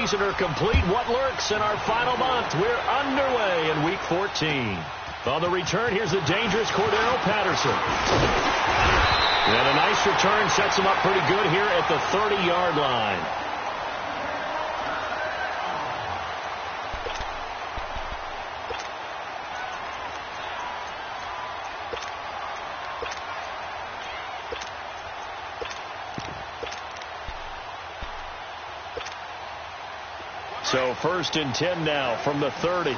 season are complete. What lurks in our final month? We're underway in Week 14. On the return, here's the dangerous Cordero Patterson. And a nice return sets him up pretty good here at the 30-yard line. So 1st and 10 now from the 30.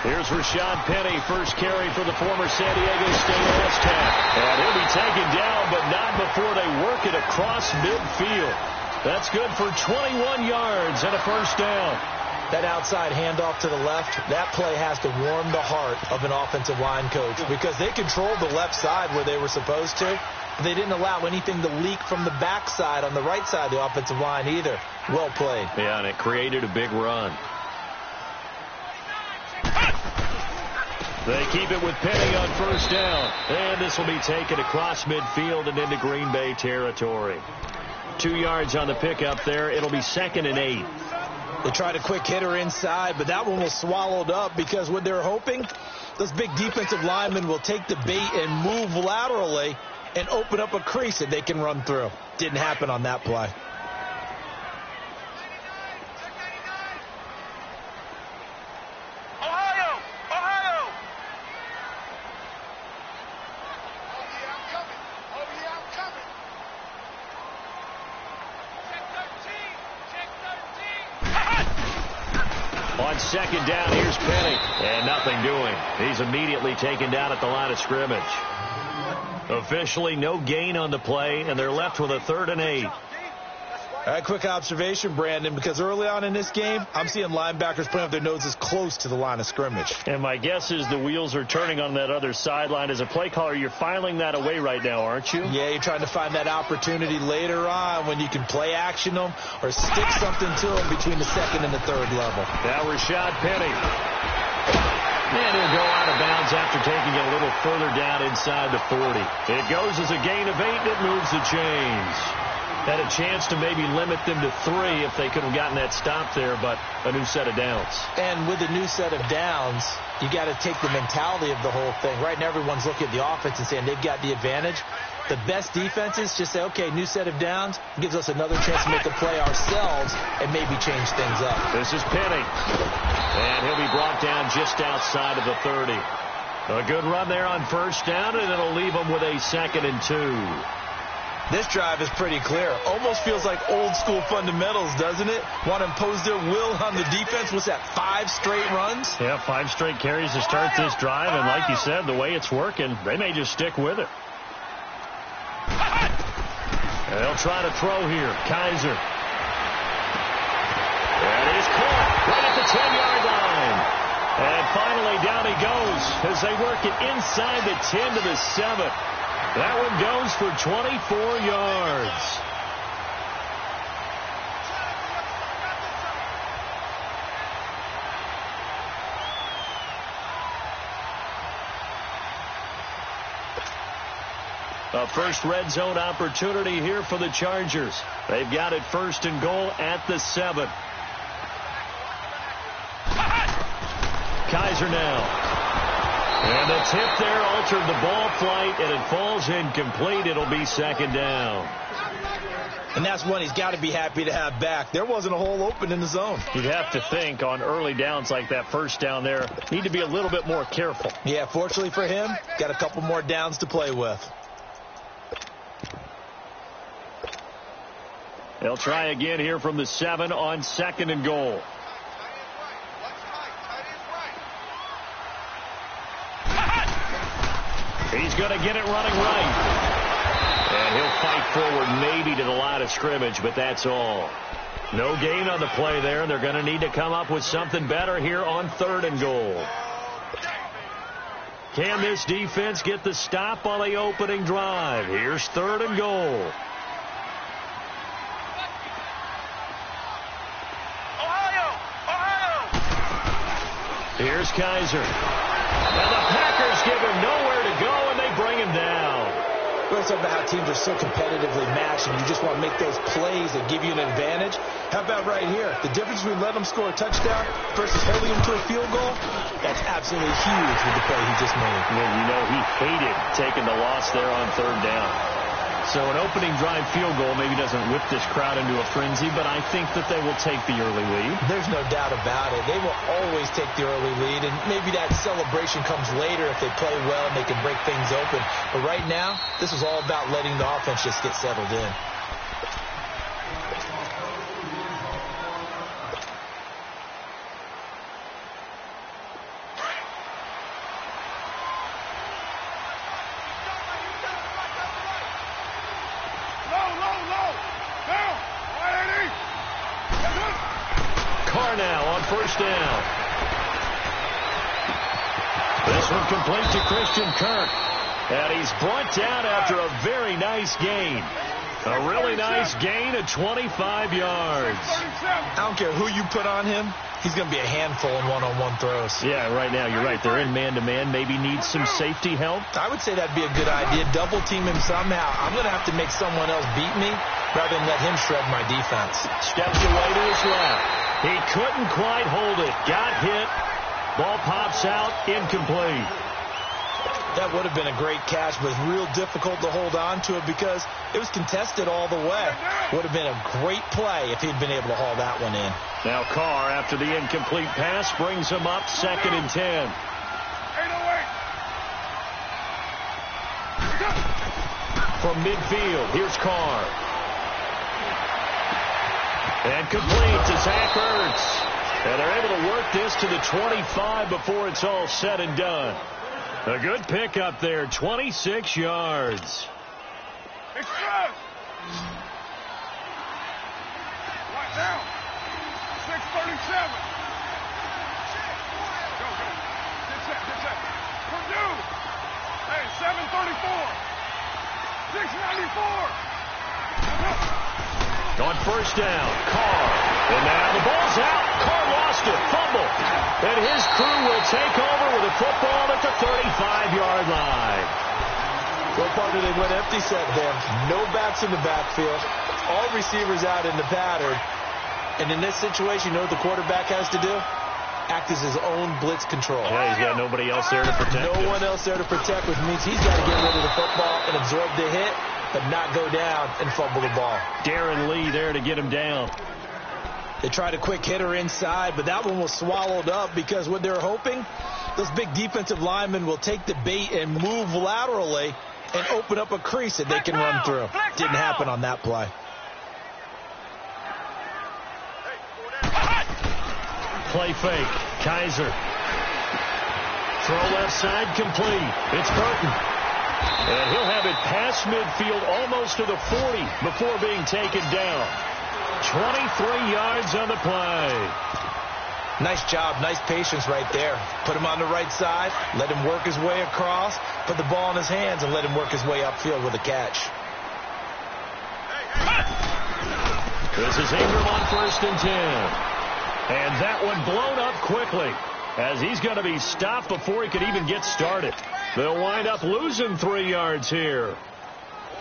Here's Rashad Penny, first carry for the former San Diego State Aztec. And he'll be taken down, but not before they work it across midfield. That's good for 21 yards and a first down. That outside handoff to the left, that play has to warm the heart of an offensive line coach because they controlled the left side where they were supposed to. They didn't allow anything to leak from the backside on the right side of the offensive line either. Well played. Yeah, and it created a big run. They keep it with Penny on first down. And this will be taken across midfield and into Green Bay territory. 2 yards on the pickup there. It'll be 2nd and 8. They tried a quick hitter inside, but that one was swallowed up because what they're hoping, those big defensive linemen will take the bait and move laterally and open up a crease that they can run through. Didn't happen on that play. On 2nd down, here's Penny. And nothing doing. He's immediately taken down at the line of scrimmage. Officially, no gain on the play, and they're left with a 3rd and 8. A quick observation, Brandon, because early on in this game, I'm seeing linebackers putting up their noses close to the line of scrimmage. And my guess is the wheels are turning on that other sideline. As a play caller, you're filing that away right now, aren't you? Yeah, you're trying to find that opportunity later on when you can play action them or stick something to them between the 2nd and the 3rd level. Now Rashad Penny. And he'll go out of bounds after taking it a little further down inside the 40. It goes as a gain of 8, and it moves the chains. Had a chance to maybe limit them to 3 if they could have gotten that stop there, but a new set of downs. And with a new set of downs, you got to take the mentality of the whole thing. Right now, everyone's looking at the offense and saying they've got the advantage. The best defenses just say, okay, new set of downs, gives us another chance to make a play ourselves and maybe change things up. This is Penny. And he'll be brought down just outside of the 30. A good run there on first down, and it'll leave them with a 2nd and 2. This drive is pretty clear. Almost feels like old school fundamentals, doesn't it? Want to impose their will on the defense. What's that, 5 straight runs? Yeah, 5 straight carries to start this drive. And like you said, the way it's working, they may just stick with it. And they'll try to throw here. Kaiser. That is caught right at the 10-yard line. And finally down he goes as they work it inside the 10 to the 7. That one goes for 24 yards. A first red zone opportunity here for the Chargers. They've got it 1st and goal at the 7. Kaiser now. And the tip there altered the ball flight, and it falls incomplete. It'll be 2nd down. And that's one he's got to be happy to have back. There wasn't a hole open in the zone. You'd have to think on early downs like that first down there, need to be a little bit more careful. Yeah, fortunately for him, got a couple more downs to play with. They'll try again here from the 7 on 2nd and goal. He's going to get it running right. And he'll fight forward maybe to the line of scrimmage, but that's all. No gain on the play there, and they're going to need to come up with something better here on 3rd and goal. Can this defense get the stop on the opening drive? Here's 3rd and goal. Here's Kaiser. And the Packers give him nowhere to go, and they bring him down. We always talk about how teams are so competitively matched, and you just want to make those plays that give you an advantage. How about right here? The difference between letting them score a touchdown versus holding them to a field goal, that's absolutely huge with the play he just made. And you know he hated taking the loss there on third down. So an opening drive field goal maybe doesn't whip this crowd into a frenzy, but I think that they will take the early lead. There's no doubt about it. They will always take the early lead, and maybe that celebration comes later if they play well and they can break things open. But right now, this is all about letting the offense just get settled in. Now on first down. This one complete to Christian Kirk. And he's brought down after a very nice gain. A really nice gain of 25 yards. I don't care who you put on him. He's going to be a handful in one-on-one throws. Yeah, right now you're right. They're in man-to-man. Maybe needs some safety help. I would say that'd be a good idea. Double team him somehow. I'm going to have to make someone else beat me rather than let him shred my defense. Steps away to his left. He couldn't quite hold it. Got hit. Ball pops out. Incomplete. That would have been a great catch, but real difficult to hold on to it because it was contested all the way. Would have been a great play if he'd been able to haul that one in. Now Carr, after the incomplete pass, brings him up 2nd and 10. From midfield, here's Carr. And complete to Zach Ertz. And they're able to work this to the 25 before it's all said and done. A good pickup there, 26 yards. Express. Right down. 6:37. Go. Get set. Purdue. Hey, 7:34. 6:94. On first down, Carr. And now the ball's out. Carr lost it. Fumble. And his crew will take over with a football at the 35-yard line. What part did they went empty set there? No backs in the backfield. All receivers out in the pattern. And in this situation, you know what the quarterback has to do? Act as his own blitz control. Yeah, he's got nobody else there to protect him. No one else there to protect, which means he's got to get rid of the football and absorb the hit, but not go down and fumble the ball. Darren Lee there to get him down. They tried a quick hitter inside, but that one was swallowed up because what they're hoping, those big defensive linemen will take the bait and move laterally and open up a crease that they can run through. Didn't happen on that play. Play fake. Kaiser. Throw left side complete. It's Burton. And he'll have it past midfield almost to the 40 before being taken down. 23 yards on the play. Nice job, nice patience right there. Put him on the right side, let him work his way across, put the ball in his hands, and let him work his way upfield with a catch. This is Ingram on 1st and 10. And that one blown up quickly as he's going to be stopped before he could even get started. They'll wind up losing 3 yards here.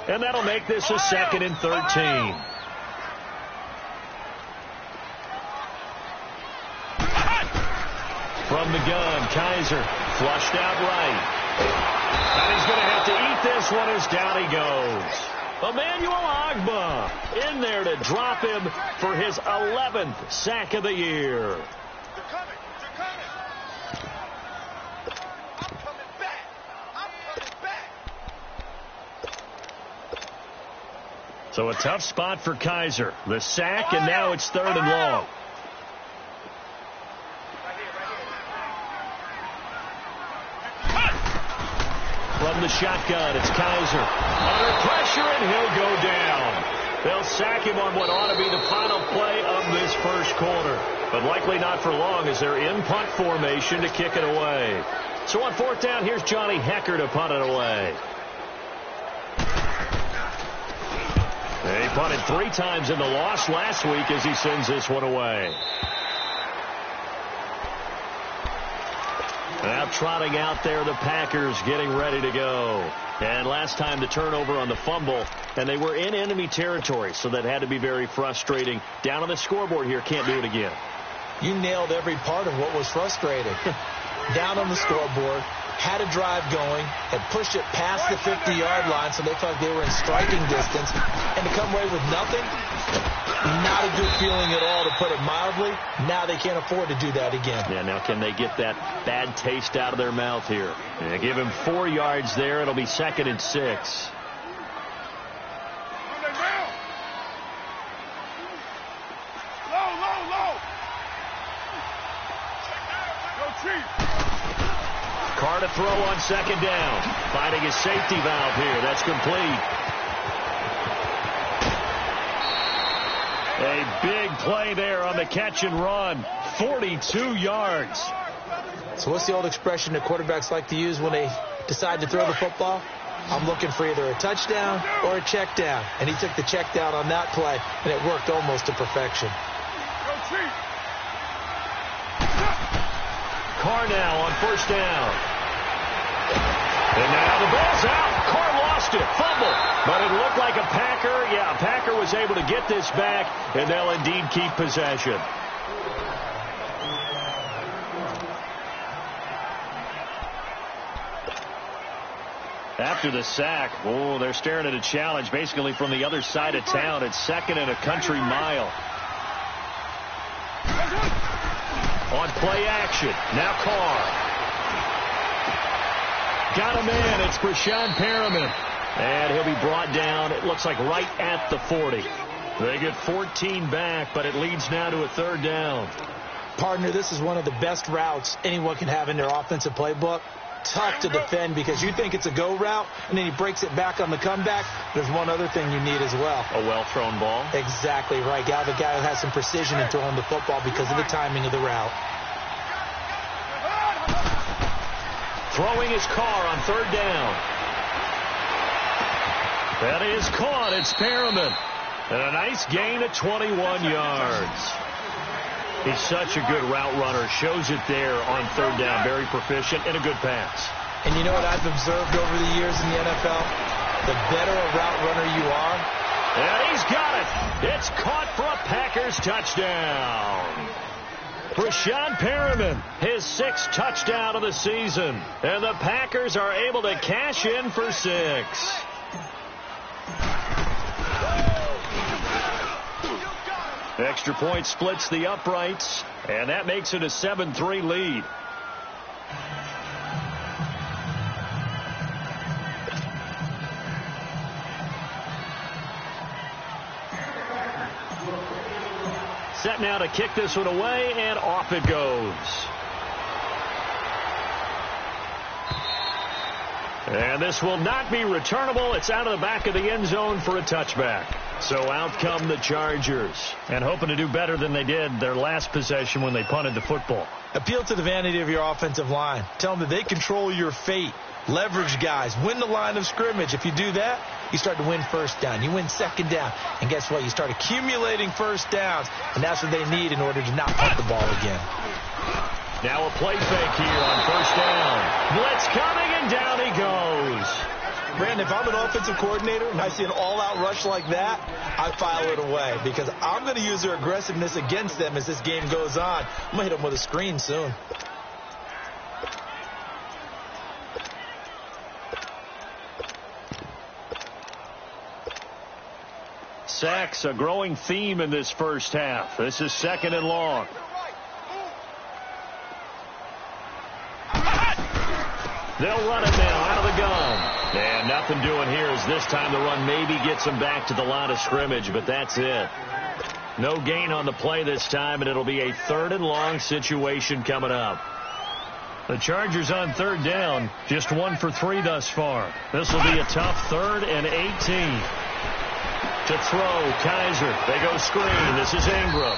And that'll make this a 2nd and 13. From the gun, Kaiser flushed out right. And he's going to have to eat this one as down he goes. Emmanuel Ogbah in there to drop him for his 11th sack of the year. So a tough spot for Kaiser. The sack, and now it's 3rd and long. From the shotgun, it's Kaiser. Under pressure, and he'll go down. They'll sack him on what ought to be the final play of this first quarter. But likely not for long as they're in punt formation to kick it away. So on 4th down, here's Johnny Hecker to punt it away. He punted 3 times in the loss last week as he sends this one away. Now lineup trotting out there. The Packers getting ready to go. And last time the turnover on the fumble, and they were in enemy territory, so that had to be very frustrating. Down on the scoreboard here, can't do it again. You nailed every part of what was frustrating. Down on the scoreboard, had a drive going, had pushed it past the 50-yard line, so they felt like they were in striking distance, and to come away with nothing, not a good feeling at all, to put it mildly. Now they can't afford to do that again. Yeah, now can they get that bad taste out of their mouth here? Yeah, give him 4 yards there. It'll be 2nd and 6. Carr to throw on 2nd down. Finding his safety valve here. That's complete. A big play there on the catch and run. 42 yards. So what's the old expression that quarterbacks like to use when they decide to throw the football? I'm looking for either a touchdown or a check down. And he took the check down on that play, and it worked almost to perfection. Carr now on 1st down. And now the ball's out. Carr lost it. Fumble. But it looked like a Packer. Yeah, a Packer was able to get this back, and they'll indeed keep possession. After the sack, oh, they're staring at a challenge basically from the other side of town. It's 2nd and a country mile. On play action. Now Carr. Got a man. It's Brashad Perriman. And he'll be brought down, it looks like, right at the 40. They get 14 back, but it leads now to a 3rd down. Partner, this is one of the best routes anyone can have in their offensive playbook. Tough to defend because you think it's a go route, and then he breaks it back on the comeback. There's one other thing you need as well. A well-thrown ball? Exactly right. The guy who has some precision in throwing the football because of the timing of the route. Throwing his Carr on 3rd down. That is caught. It's Perriman. And a nice gain of 21 yards. He's such a good route runner. Shows it there on 3rd down. Very proficient and a good pass. And you know what I've observed over the years in the NFL? The better a route runner you are. And he's got it. It's caught for a Packers touchdown. Brashad Perriman, his 6th touchdown of the season. And the Packers are able to cash in for 6. Extra point splits the uprights, and that makes it a 7-3 lead. Set now to kick this one away, and off it goes. And this will not be returnable. It's out of the back of the end zone for a touchback. So out come the Chargers, and hoping to do better than they did their last possession when they punted the football. Appeal to the vanity of your offensive line. Tell them that they control your fate. Leverage guys. Win the line of scrimmage. If you do that, you start to win 1st down. You win 2nd down. And guess what? You start accumulating 1st downs, and that's what they need in order to not punt the ball again. Now a play fake here on 1st down. Blitz coming, and down he goes. Brandon, if I'm an offensive coordinator and I see an all-out rush like that, I file it away because I'm going to use their aggressiveness against them as this game goes on. I'm going to hit them with a screen soon. Sacks, a growing theme in this first half. This is 2nd and long. They'll run it now out of the gun. And nothing doing here as this time the run maybe gets them back to the line of scrimmage, but that's it. No gain on the play this time, and it'll be a 3rd and long situation coming up. The Chargers on 3rd down, just 1 for 3 thus far. This will be a tough 3rd and 18. To throw, Kaiser. They go screen. This is Ingram.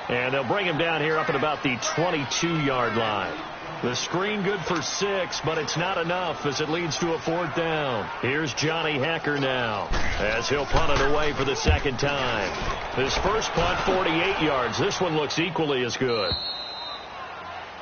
And they'll bring him down here up at about the 22-yard line. The screen good for 6, but it's not enough as it leads to a 4th down. Here's Johnny Hecker now as he'll punt it away for the 2nd time. His first punt, 48 yards. This one looks equally as good.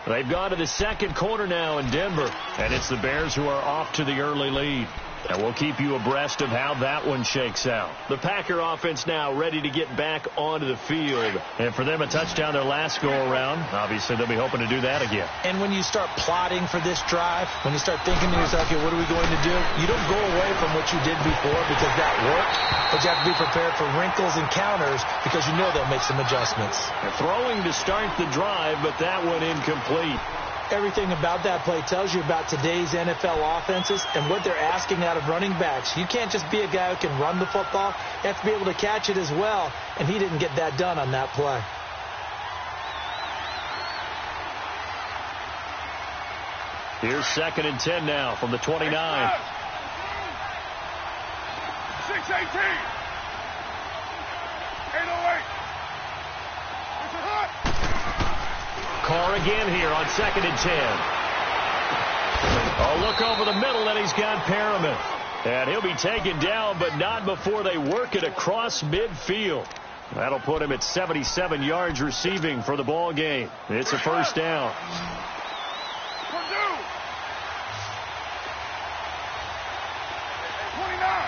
They've gone to the second quarter now in Denver, and it's the Bears who are off to the early lead. And we'll keep you abreast of how that one shakes out. The Packer offense now ready to get back onto the field. And for them, a touchdown their last go-around. Obviously, they'll be hoping to do that again. And when you start plotting for this drive, when you start thinking to yourself, okay, what are we going to do? You don't go away from what you did before because that worked. But you have to be prepared for wrinkles and counters because you know they'll make some adjustments. They're throwing to start the drive, but that one incomplete. Everything about that play tells you about today's NFL offenses and what they're asking out of running backs. You can't just be a guy who can run the football. You have to be able to catch it as well, and he didn't get that done on that play. Here's 2nd and 10 now from the 29. 6-18. It's a hut. Carr again here on 2nd and 10. A look over the middle, and he's got Perriman. And he'll be taken down, but not before they work it across midfield. That'll put him at 77 yards receiving for the ball game. It's a first down. Purdue. 29.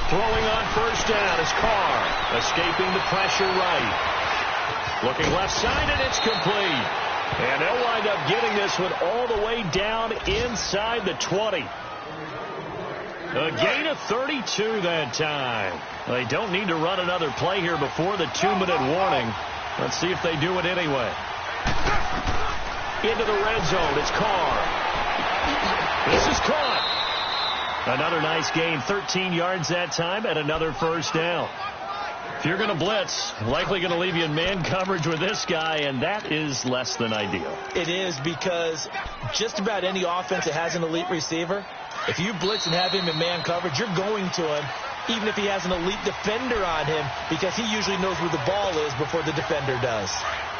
Throwing on first down is Carr, escaping the pressure right. Looking left side, and it's complete. And they'll wind up getting this one all the way down inside the 20. A gain of 32 that time. They don't need to run another play here before the 2-minute warning. Let's see if they do it anyway. Into the red zone, it's Carr. This is caught. Another nice gain, 13 yards that time, and another first down. If you're going to blitz, likely going to leave you in man coverage with this guy, and that is less than ideal. It is, because just about any offense that has an elite receiver, if you blitz and have him in man coverage, you're going to him, even if he has an elite defender on him, because he usually knows where the ball is before the defender does.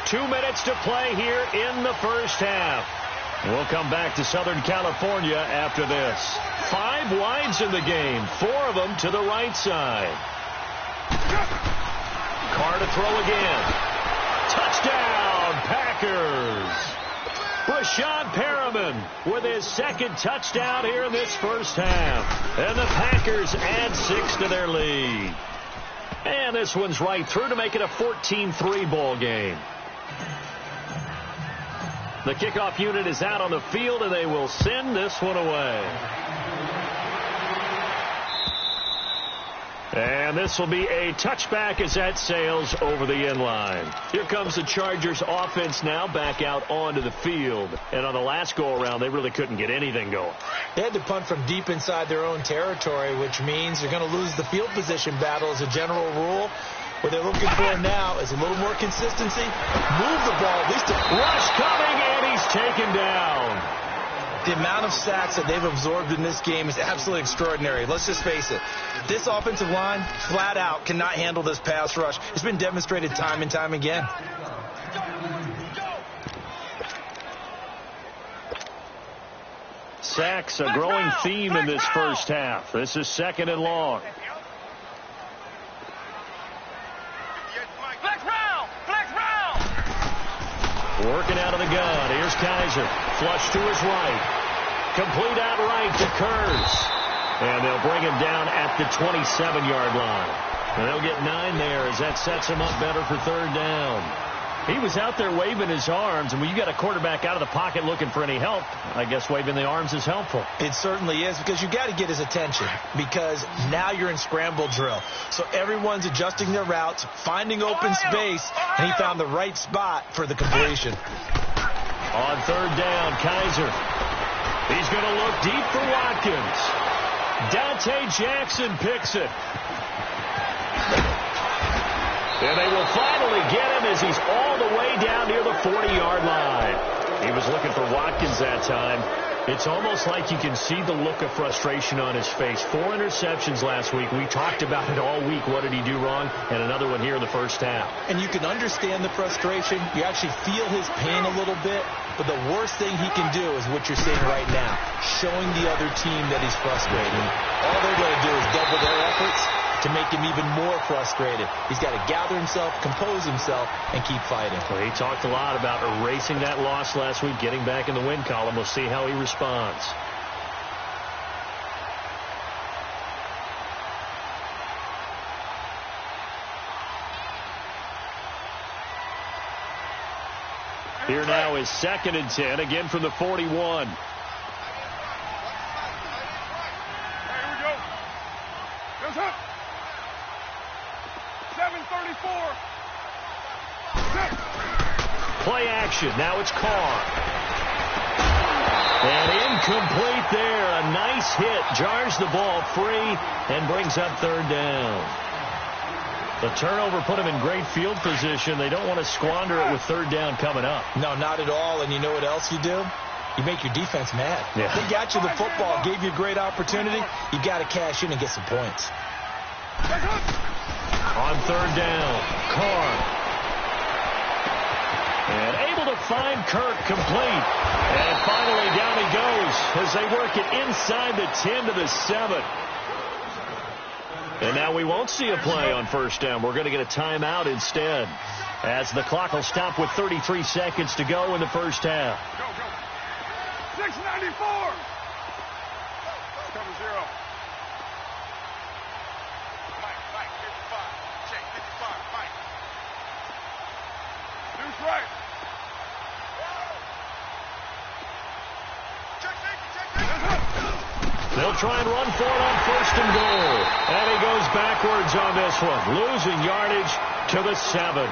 2 minutes to play here in the first half. We'll come back to Southern California after this. 5 wides in the game, 4 of them to the right side. Carr to throw again. Touchdown, Packers. Rashad Perriman with his 2nd touchdown here in this first half. And the Packers add 6 to their lead. And this one's right through to make it a 14-3 ball game. The kickoff unit is out on the field, and they will send this one away. And this will be a touchback as that sails over the end line. Here comes the Chargers offense now back out onto the field. And on the last go-around, they really couldn't get anything going. They had to punt from deep inside their own territory, which means they're going to lose the field position battle as a general rule. What they're looking for now is a little more consistency. Move the ball, at least. Rush coming, and he's taken down. The amount of sacks that they've absorbed in this game is absolutely extraordinary. Let's just face it. This offensive line, flat out, cannot handle this pass rush. It's been demonstrated time and time again. Sacks, a growing theme in this first half. This is 2nd and long. Working out of the gun. Here's Kaiser. Flush to his right. Complete out right to Kurz. And they'll bring him down at the 27-yard line. And they'll get 9 there as that sets him up better for 3rd down. He was out there waving his arms, and when you got a quarterback out of the pocket looking for any help, I guess waving the arms is helpful. It certainly is, because you got to get his attention, because now you're in scramble drill. So everyone's adjusting their routes, finding open space, and he found the right spot for the completion. On 3rd down, Kaiser. He's going to look deep for Watkins. Dante Jackson picks it. And they will finally get him as he's all the way down near the 40-yard line. He was looking for Watkins that time. It's almost like you can see the look of frustration on his face. 4 interceptions last week. We talked about it all week. What did he do wrong? And another one here in the first half. And you can understand the frustration. You actually feel his pain a little bit. But the worst thing he can do is what you're seeing right now, showing the other team that he's frustrated. All they're going to do is double their efforts to make him even more frustrated. He's got to gather himself, compose himself, and keep fighting. Well, he talked a lot about erasing that loss last week, getting back in the win column. We'll see how he responds. Here now is 2nd and 10, again from the 41. Here we go. Goes up. 7:34. Play action. Now it's Carr. And incomplete there. A nice hit. Jars the ball free and brings up 3rd down. The turnover put him in great field position. They don't want to squander it with 3rd down coming up. No, not at all. And you know what else you do? You make your defense mad. Yeah. They got you the football, gave you a great opportunity. You got to cash in and get some points. On 3rd down, Carr. And able to find Kirk complete. And finally down he goes as they work it inside the 10 to the 7. And now we won't see a play on 1st down. We're going to get a timeout instead, as the clock will stop with 33 seconds to go in the 1st half. Go, go. 694. Cover 0. Mike, 55. Check, 55. Mike. Deuce right. Check safety. They'll try and run for it on 1st and goal. And he goes backwards on this one, losing yardage to the 7.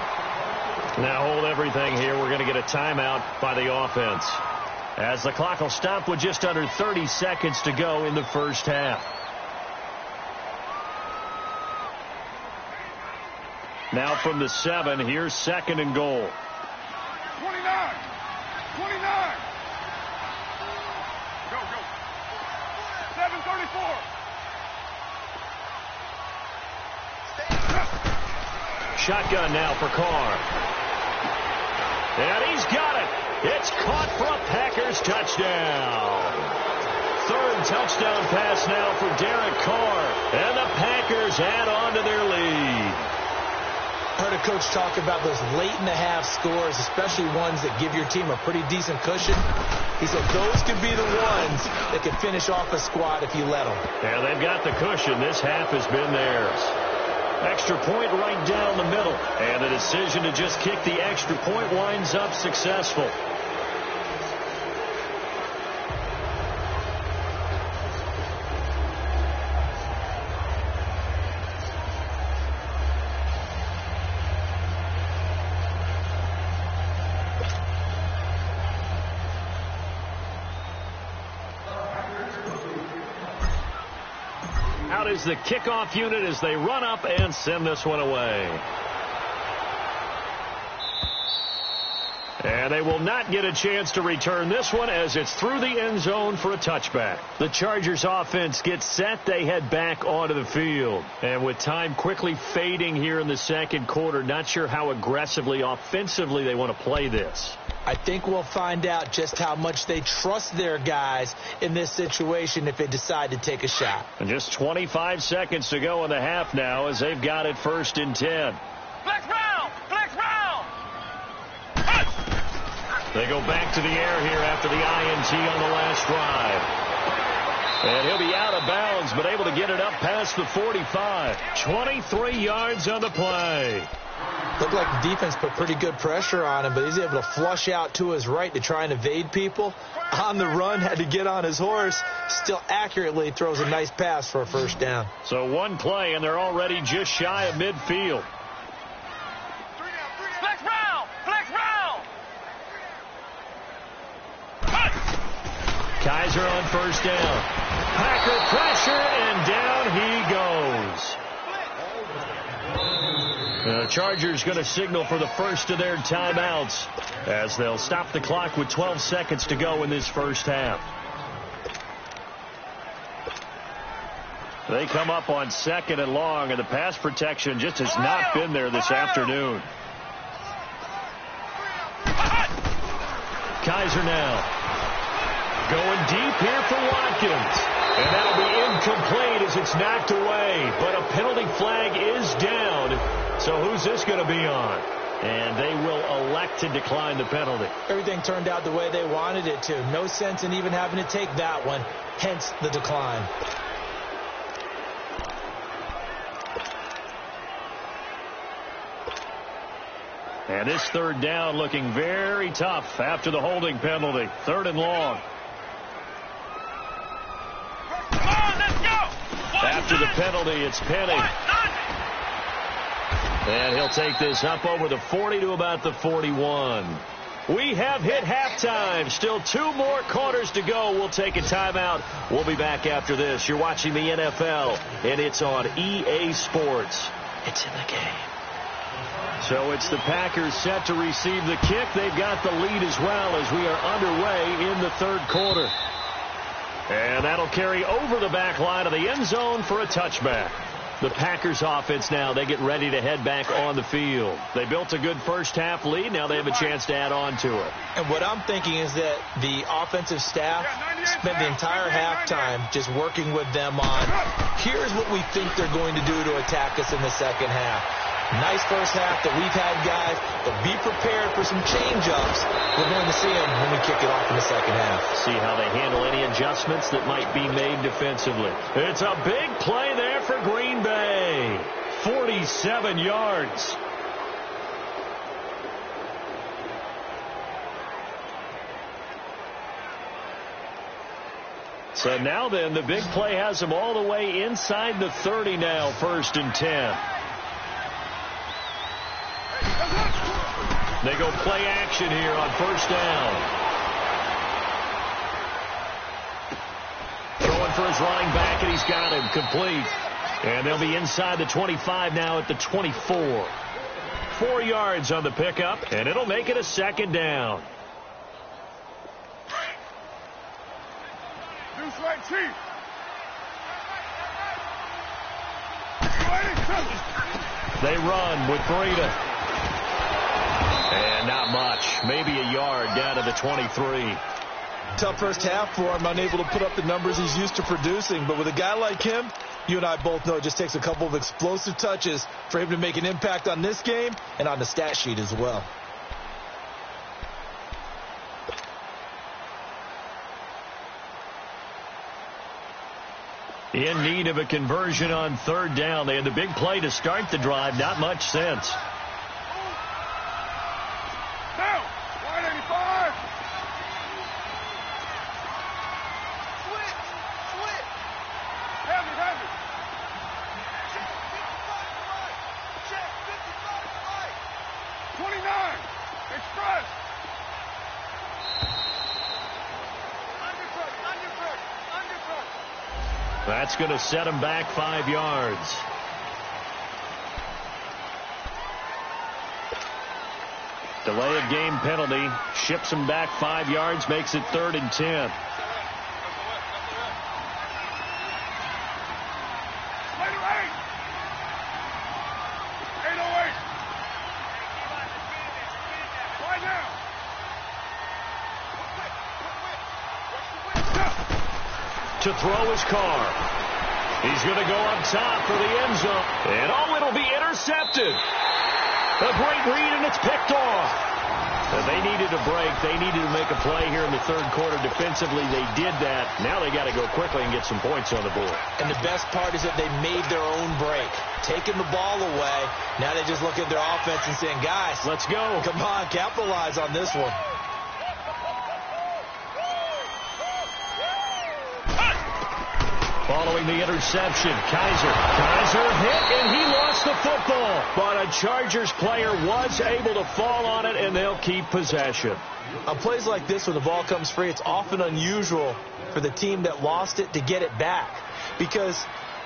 Now hold everything here. We're going to get a timeout by the offense, as the clock will stop with just under 30 seconds to go in the 1st half. Now from the 7, here's 2nd and goal. 29. 29. Go, go. 7:34. Shotgun now for Carr. And he's got it. It's caught for a Packers touchdown. 3rd touchdown pass now for Derek Carr. And the Packers add on to their lead. Heard a coach talk about those late-in-the-half scores, especially ones that give your team a pretty decent cushion. He said those could be the ones that can finish off a squad if you let them. Yeah, they've got the cushion. This half has been theirs. Extra point right down the middle. And the decision to just kick the extra point winds up successful. Out is the kickoff unit as they run up and send this one away. And they will not get a chance to return this one, as it's through the end zone for a touchback. The Chargers offense gets set. They head back onto the field. And with time quickly fading here in the 2nd quarter, not sure how aggressively, offensively they want to play this. I think we'll find out just how much they trust their guys in this situation if they decide to take a shot. And just 25 seconds to go in the half now, as they've got it 1st and 10. Flex round! Flex round! They go back to the air here after the INT on the last drive. And he'll be out of bounds, but able to get it up past the 45. 23 yards on the play. Looked like the defense put pretty good pressure on him, but he's able to flush out to his right to try and evade people. On the run, had to get on his horse. Still accurately throws a nice pass for a 1st down. So one play, and they're already just shy of midfield. Flex round! Flex round! Kaiser on 1st down. Packer pressure, and down he goes. The Chargers going to signal for the first of their timeouts, as they'll stop the clock with 12 seconds to go in this 1st half. They come up on 2nd and long, and the pass protection just has not been there this afternoon. Kaiser now going deep here for Watkins. And that'll be Incomplete as it's knocked away, but a penalty flag is down. So who's this going to be on? And they will elect to decline the penalty. Everything turned out the way they wanted it to. No sense in even having to take that one, hence the decline. And this third down looking very tough after the holding penalty. 3rd and long. Come on, let's go. After the penalty, it's Penny. And he'll take this up over the 40 to about the 41. We have hit halftime. Still 2 more quarters to go. We'll take a timeout. We'll be back after this. You're watching the NFL, and it's on EA Sports. It's in the game. So it's the Packers set to receive the kick. They've got the lead as well as we are underway in the 3rd quarter. And that'll carry over the back line of the end zone for a touchback. The Packers offense now, they get ready to head back on the field. They built a good first half lead. Now they have a chance to add on to it. And what I'm thinking is that the offensive staff spent the entire halftime just working with them on, here's what we think they're going to do to attack us in the second half. Nice first half that we've had, guys, but be prepared for some change-ups. We're going to see them when we kick it off in the second half. See how they handle any adjustments that might be made defensively. It's a big play there for Green Bay. 47 yards. So now then, the big play has them all the way inside the 30 now, 1st and 10. They go play action here on 1st down. Throwing for his running back, and he's got him complete. And they'll be inside the 25 now at the 24. 4 yards on the pickup, and it'll make it a 2nd down. They run with Breida. And not much. Maybe a yard down to the 23. Tough first half for him, unable to put up the numbers he's used to producing. But with a guy like him, you and I both know it just takes a couple of explosive touches for him to make an impact on this game and on the stat sheet as well. In need of a conversion on 3rd down. They had the big play to start the drive. Not much sense. That's going to set him back 5 yards. Delay of game penalty. Ships him back 5 yards. Makes it 3rd and 10. To throw his car. He's going to go up top for the end zone. And it'll be intercepted. A great read, and it's picked off. They needed a break. They needed to make a play here in the 3rd quarter. Defensively, they did that. Now they got to go quickly and get some points on the board. And the best part is that they made their own break. Taking the ball away. Now they just look at their offense and saying, guys, let's go. Come on, capitalize on this one. Following the interception, Kaiser hit, and he lost the football. But a Chargers player was able to fall on it, and they'll keep possession. On plays like this, when the ball comes free, it's often unusual for the team that lost it to get it back. Because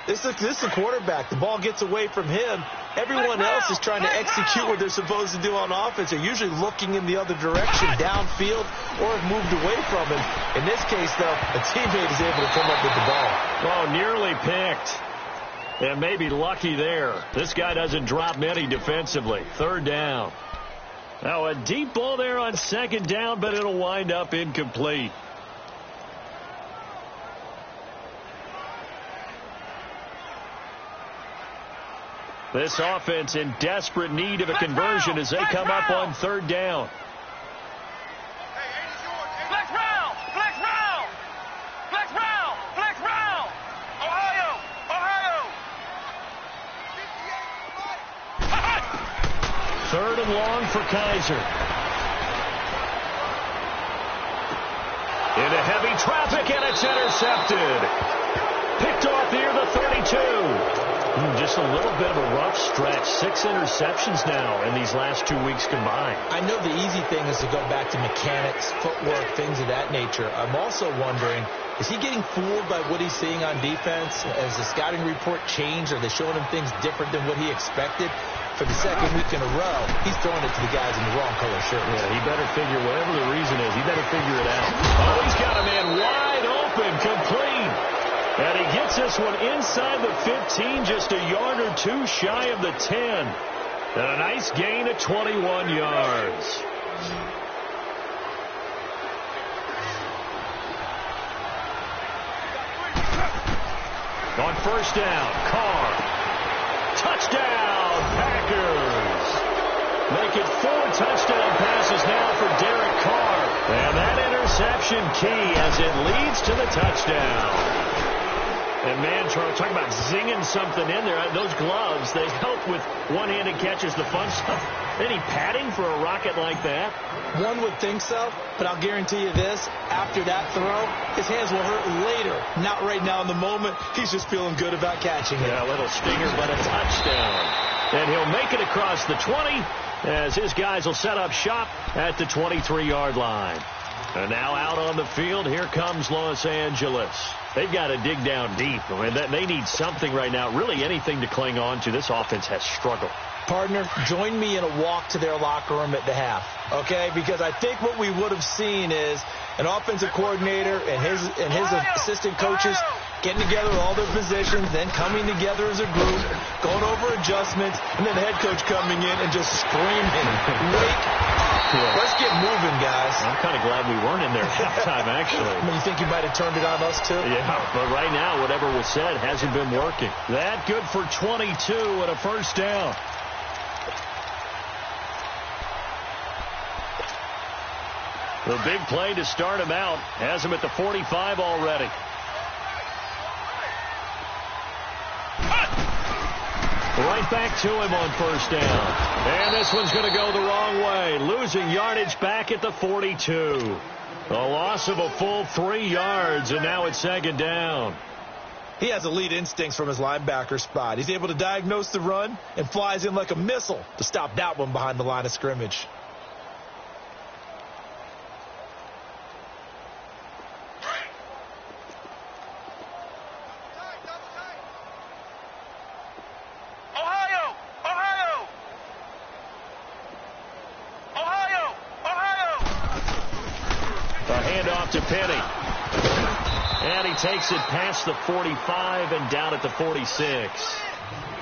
this is a quarterback. The ball gets away from him. Everyone else is trying to execute what they're supposed to do on offense. They're usually looking in the other direction, downfield, or have moved away from him. In this case, though, a teammate is able to come up with the ball. Oh, nearly picked. And maybe lucky there. This guy doesn't drop many defensively. 3rd down. Now, a deep ball there on 2nd down, but it'll wind up incomplete. This offense in desperate need of a conversion as they come up on third down. Flex round! Flex round! Flex round! Flex round! Ohio! Ohio! Third and long for Kaiser. Into heavy traffic, and it's intercepted. Picked off near the 32. Just a little bit of a rough stretch. 6 interceptions now in these last 2 weeks combined. I know the easy thing is to go back to mechanics, footwork, things of that nature. I'm also wondering, is he getting fooled by what he's seeing on defense? Has the scouting report changed? Are they showing him things different than what he expected? For the second week in a row, he's throwing it to the guys in the wrong color shirt. Yeah, he better figure, whatever the reason is, he better figure it out. Oh, he's got a man wide open, complete. And he gets this one inside the 15, just a yard or two shy of the 10. And a nice gain of 21 yards. On first down, Carr. Touchdown, Packers. Make it 4 touchdown passes now for Derek Carr. And that interception key as it leads to the touchdown. And, man, Charles, talking about zinging something in there. Those gloves, they help with one-handed catches, the fun stuff. Any padding for a rocket like that? One would think so, but I'll guarantee you this. After that throw, his hands will hurt later. Not right now in the moment. He's just feeling good about catching it. Yeah, a little stinger, but a touchdown. And he'll make it across the 20 as his guys will set up shop at the 23-yard line. And now out on the field, here comes Los Angeles. They've got to dig down deep. I mean, they need something right now, really anything to cling on to. This offense has struggled. Partner, join me in a walk to their locker room at the half, okay? Because I think what we would have seen is an offensive coordinator and his assistant coaches getting together all their positions, then coming together as a group, going over adjustments, and then the head coach coming in and just screaming, wake up. Yeah. Let's get moving, guys. I'm kind of glad we weren't in there at halftime, actually. I mean, you think you might have turned it on us, too? Yeah, but right now, whatever was said hasn't been working. That good for 22 and a first down. The big play to start him out has him at the 45 already. Right back to him on first down. And this one's going to go the wrong way. Losing yardage back at the 42. A loss of a full 3 yards, and now it's second down. He has elite instincts from his linebacker spot. He's able to diagnose the run and flies in like a missile to stop that one behind the line of scrimmage. To Penny. And he takes it past the 45 and down at the 46.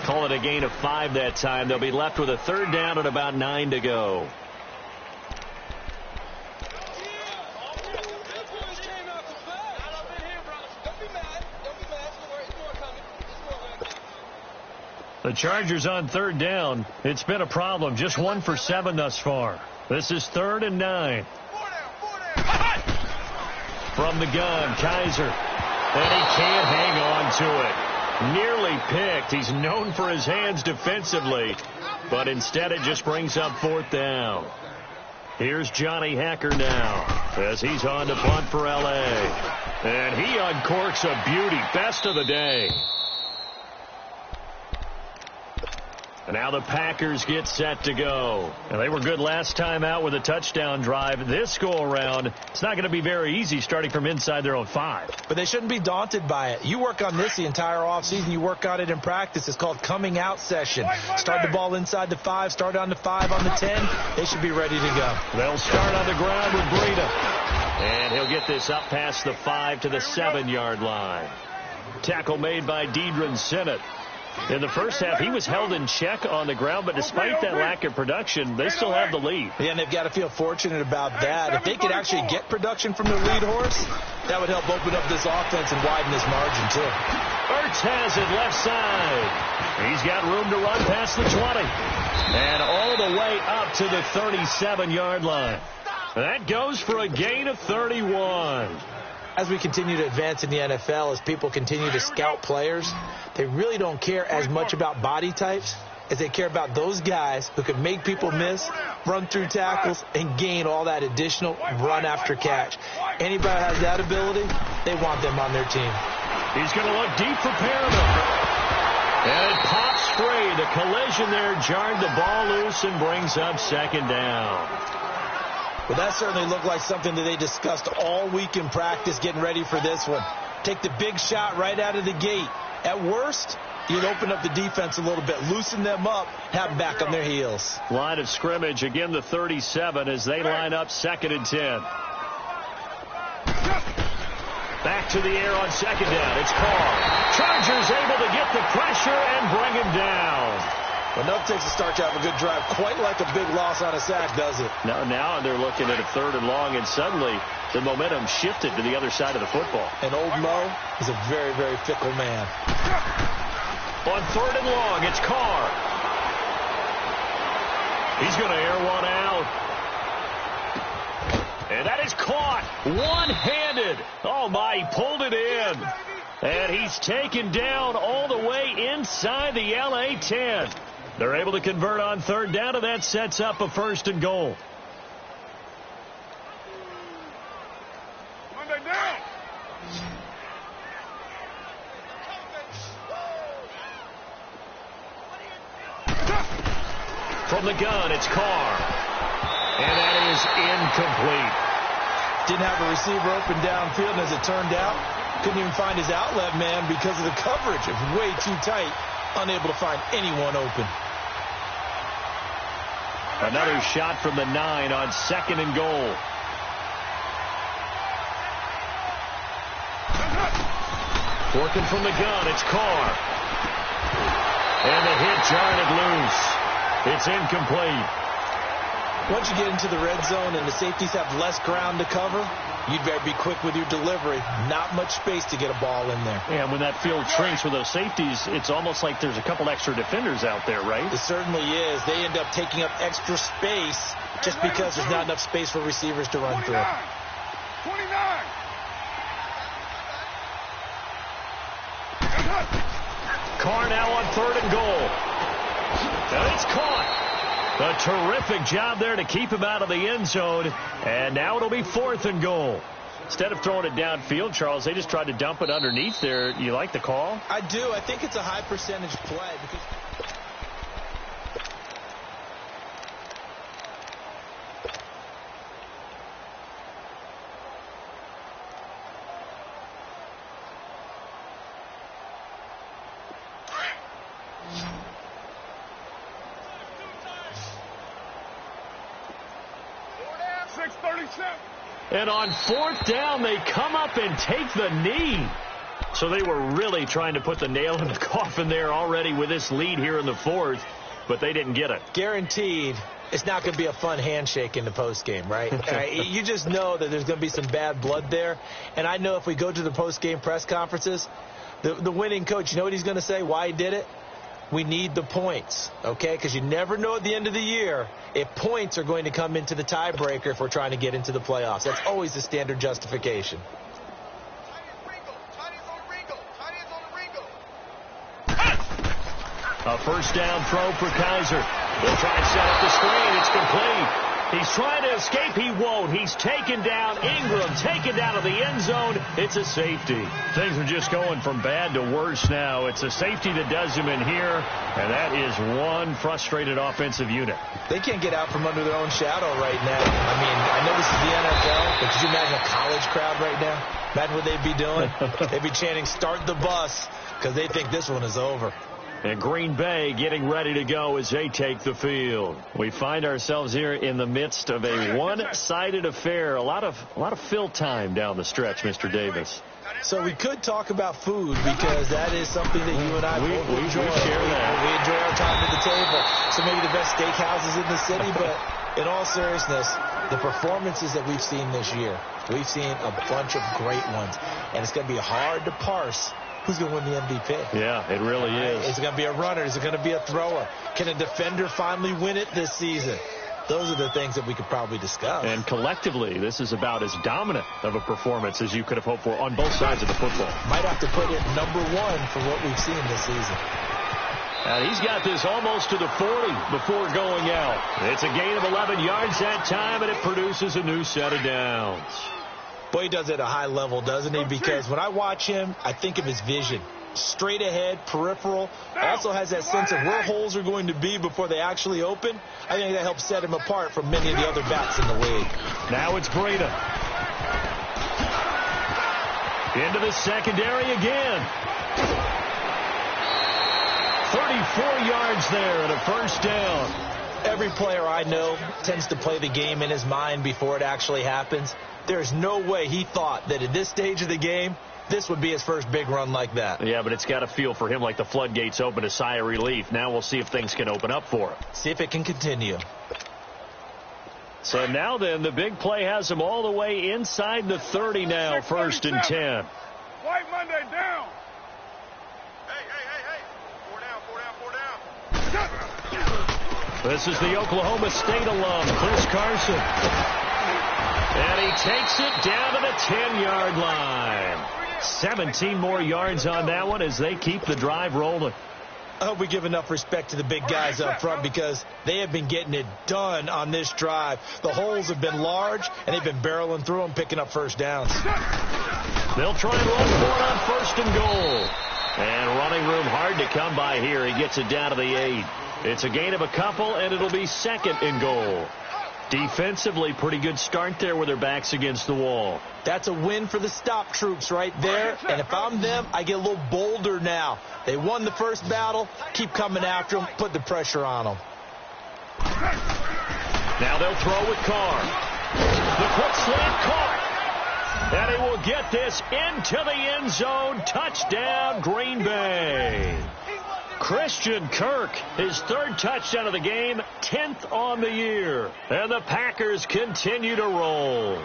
Call it a gain of 5 that time. They'll be left with a third down and about 9 to go. The Chargers on third down. It's been a problem. Just 1 for 7 thus far. This is 3rd and 9. From the gun, Kaiser. And he can't hang on to it. Nearly picked. He's known for his hands defensively. But instead it just brings up 4th down. Here's Johnny Hacker now as he's on to punt for L.A. And he uncorks a beauty. Best of the day. And now the Packers get set to go. And they were good last time out with a touchdown drive. This go-around, it's not going to be very easy starting from inside their own 5. But they shouldn't be daunted by it. You work on this the entire offseason. You work on it in practice. It's called coming out session. Start the ball inside the 5, start on the 5, on the 10. They should be ready to go. They'll start on the ground with Breida. And he'll get this up past the 5 to the 7-yard line. Tackle made by Deidron Sinnott. In the first half, he was held in check on the ground, but despite that lack of production, they still have the lead. Yeah, and they've got to feel fortunate about that. If they could actually get production from their lead horse, that would help open up this offense and widen this margin, too. Ertz has it left side. He's got room to run past the 20. And all the way up to the 37-yard line. That goes for a gain of 31. As we continue to advance in the NFL, as people continue to scout players, they really don't care as much about body types as they care about those guys who can make people miss, run through tackles, and gain all that additional run after catch. Anybody has that ability, they want them on their team. He's going to look deep for Perriman. And it pops free. The collision there jarred the ball loose and brings up second down. Well, that certainly looked like something that they discussed all week in practice getting ready for this one. Take the big shot right out of the gate. At worst, you'd open up the defense a little bit, loosen them up, have them back on their heels. Line of scrimmage, again the 37 as they line up 2nd and 10. Back to the air on second down. It's Carr. Chargers able to get the pressure and bring him down. Enough takes to start to have a good drive. Quite like a big loss on a sack, does it? Now they're looking at a 3rd and long, and suddenly the momentum shifted to the other side of the football. And old Mo is a very, very fickle man. On 3rd and long, it's Carr. He's going to air one out. And that is caught one-handed. Oh, my, he pulled it in. And he's taken down all the way inside the LA 10. They're able to convert on 3rd down, and that sets up a 1st and goal. From the gun, it's Carr. And that is incomplete. Didn't have a receiver open downfield, and as it turned out, couldn't even find his outlet man because of the coverage. It was way too tight, unable to find anyone open. Another shot from the 9 on 2nd and goal. Working from the gun, it's Carr. And the hit jarred it loose. It's incomplete. Once you get into the red zone and the safeties have less ground to cover, you'd better be quick with your delivery. Not much space to get a ball in there. Yeah, when that field shrinks with those safeties, it's almost like there's a couple extra defenders out there, right? It certainly is. They end up taking up extra space just because there's not enough space for receivers to run through. 29. Carr now on 3rd and goal. And it's caught. A terrific job there to keep him out of the end zone. And now it'll be 4th and goal. Instead of throwing it downfield, Charles, they just tried to dump it underneath there. You like the call? I do. I think it's a high percentage play because and on 4th down, they come up and take the knee. So they were really trying to put the nail in the coffin there already with this lead here in the 4th, but they didn't get it. Guaranteed it's not going to be a fun handshake in the postgame, right? You just know that there's going to be some bad blood there. And I know if we go to the postgame press conferences, the winning coach, you know what he's going to say, why he did it? We need the points, okay? Because you never know at the end of the year if points are going to come into the tiebreaker if we're trying to get into the playoffs. That's always the standard justification. A 1st down throw for Kaiser. They'll try and set up the screen. It's complete. He's trying to escape. He won't. He's taken down. Ingram taken down to the end zone. It's a safety. Things are just going from bad to worse now. It's a safety that does him in here, and that is one frustrated offensive unit. They can't get out from under their own shadow right now. I mean, I know this is the NFL, but could you imagine a college crowd right now? Imagine what they'd be doing. They'd be chanting, "Start the bus," because they think this one is over. And Green Bay getting ready to go as they take the field. We find ourselves here in the midst of a one-sided affair. A lot of fill time down the stretch, Mr. Davis. So we could talk about food because that is something that you and I both enjoy. We share that. We enjoy our time at the table. So maybe the best steakhouses in the city, but in all seriousness, the performances that we've seen this year, we've seen a bunch of great ones. And it's going to be hard to parse who's going to win the MVP? Yeah, it really is. Is it going to be a runner? Is it going to be a thrower? Can a defender finally win it this season? Those are the things that we could probably discuss. And collectively, this is about as dominant of a performance as you could have hoped for on both sides of the football. Might have to put it number one for what we've seen this season. And he's got this almost to the 40 before going out. It's a gain of 11 yards that time, and it produces a new set of downs. Boy, he does it at a high level, doesn't he? Because when I watch him, I think of his vision. Straight ahead, peripheral, also has that sense of where holes are going to be before they actually open. I think that helps set him apart from many of the other backs in the league. Now it's Breida. Into the secondary again. 34 yards there and a first down. Every player I know tends to play the game in his mind before it actually happens. There's no way he thought that at this stage of the game, this would be his first big run like that. Yeah, but it's got to feel for him like the floodgates open, a sigh of relief. Now we'll see if things can open up for him. See if it can continue. So now then, the big play has him all the way inside the 30 now, 1st and 10. White Monday down. Hey. 4 down. This is the Oklahoma State alum, Chris Carson. And he takes it down to the 10-yard line. 17 more yards on that one as they keep the drive rolling. I hope we give enough respect to the big guys up front because they have been getting it done on this drive. The holes have been large, and they've been barreling through them, picking up first downs. They'll try and run for it on 1st and goal. And running room hard to come by here. He gets it down to the 8. It's a gain of a couple, and it'll be 2nd and goal. Defensively, pretty good start there with their backs against the wall. That's a win for the stop troops right there. And if I'm them, I get a little bolder now. They won the first battle. Keep coming after them. Put the pressure on them. Now they'll throw with Carr. The quick slant caught. And he will get this into the end zone. Touchdown, Green Bay. Christian Kirk, his 3rd touchdown of the game, 10th on the year. And the Packers continue to roll.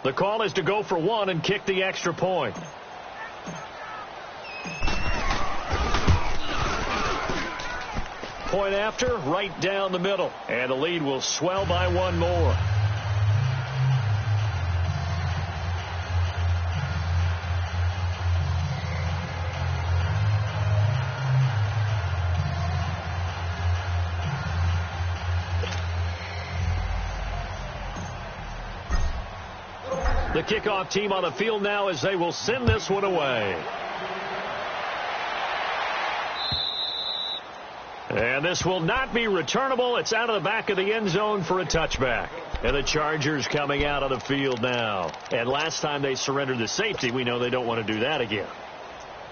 The call is to go for 1 and kick the extra point. Point after, right down the middle. And the lead will swell by 1 more. The kickoff team on the field now as they will send this one away. And this will not be returnable. It's out of the back of the end zone for a touchback. And the Chargers coming out of the field now. And last time they surrendered the safety, we know they don't want to do that again.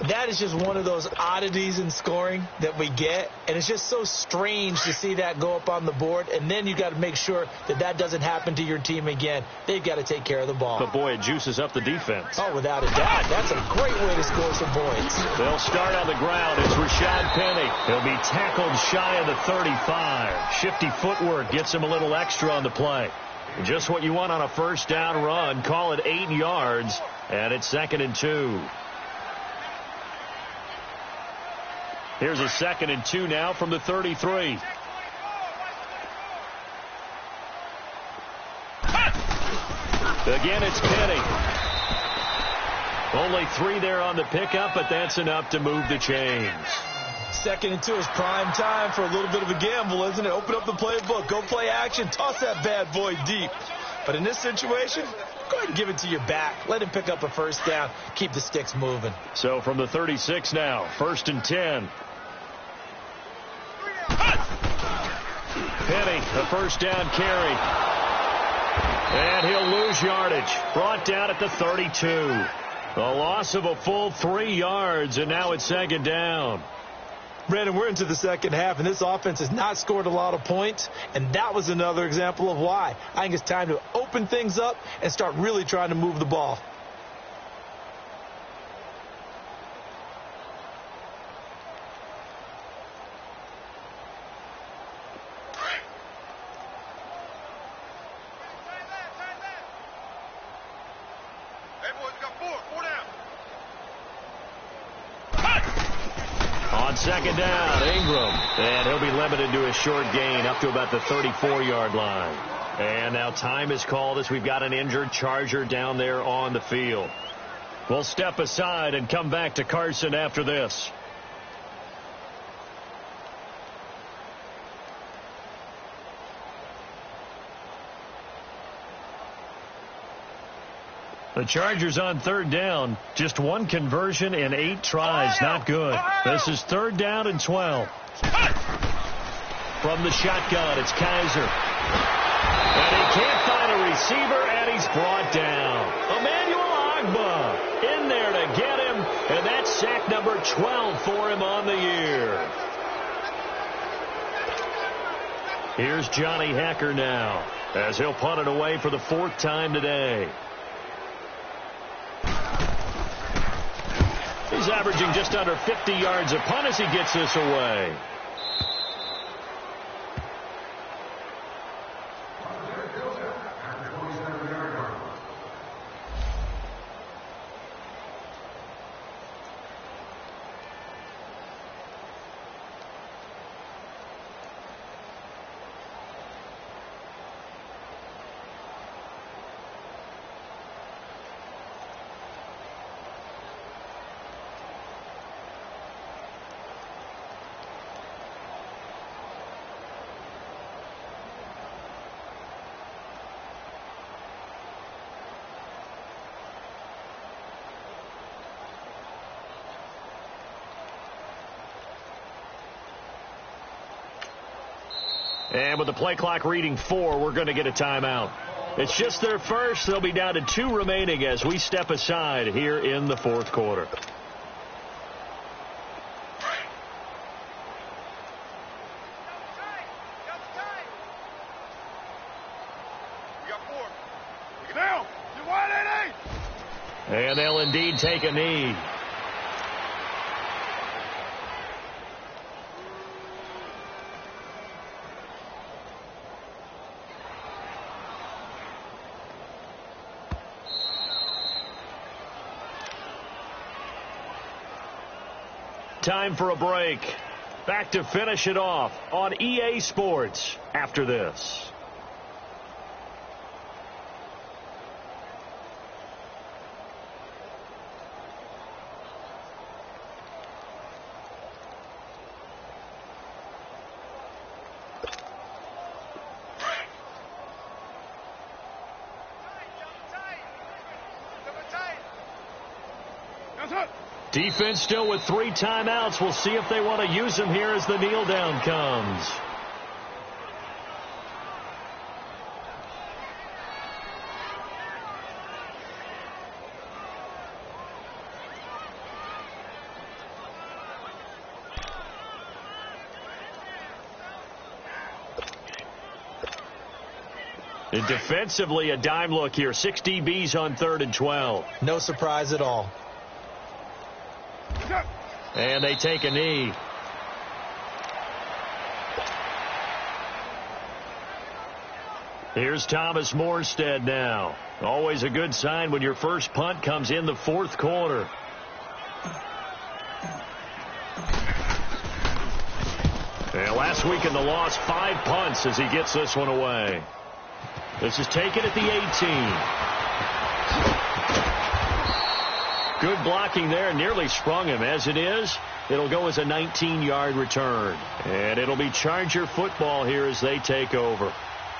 That is just one of those oddities in scoring that we get. And it's just so strange to see that go up on the board. And then you got to make sure that that doesn't happen to your team again. They've got to take care of the ball. But, boy, it juices up the defense. Oh, without a doubt. That's a great way to score some points. They'll start on the ground. It's Rashad Penny. He'll be tackled shy of the 35. Shifty footwork gets him a little extra on the play. Just what you want on a first down run. Call it 8 yards. And it's 2nd and 2. Here's a 2nd and 2 now from the 33. Again, it's Penny. Only 3 there on the pickup, but that's enough to move the chains. 2nd and 2 is prime time for a little bit of a gamble, isn't it? Open up the playbook. Go play action. Toss that bad boy deep. But in this situation, go ahead and give it to your back. Let him pick up a first down. Keep the sticks moving. So from the 36 now, 1st and 10. Penny, a first down carry. And he'll lose yardage. Brought down at the 32. A loss of a full 3 yards, and now it's 2nd down. Brandon, we're into the second half, and this offense has not scored a lot of points, and that was another example of why. I think it's time to open things up and start really trying to move the ball. Four down. On second down, Ingram. And he'll be limited to a short gain up to about the 34-yard line. And now time is called as we've got an injured Charger down there on the field. We'll step aside and come back to Carson after this. The Chargers on third down. Just one conversion in 8 tries. Not good. This is third down and 12. From the shotgun, it's Kaiser. And he can't find a receiver, and he's brought down. Emmanuel Ogbah in there to get him, and that's sack number 12 for him on the year. Here's Johnny Hacker now, as he'll punt it away for the 4th time today. He's averaging just under 50 yards a punt as he gets this away. And with the play clock reading 4, we're going to get a timeout. It's just their first. They'll be down to 2 remaining as we step aside here in the 4th quarter. We got 4. Take it down. You wide 8. And they'll indeed take a knee. Time for a break. Back to finish it off on EA Sports after this. Defense still with 3 timeouts. We'll see if they want to use them here as the kneel down comes. And defensively, a dime look here. 6 DBs on 3rd and 12. No surprise at all. And they take a knee. Here's Thomas Morstead now. Always a good sign when your first punt comes in the 4th quarter. And last week in the loss, 5 punts as he gets this one away. This is taken at the 18. Good blocking there, nearly sprung him. As it is, it'll go as a 19-yard return. And it'll be Charger football here as they take over.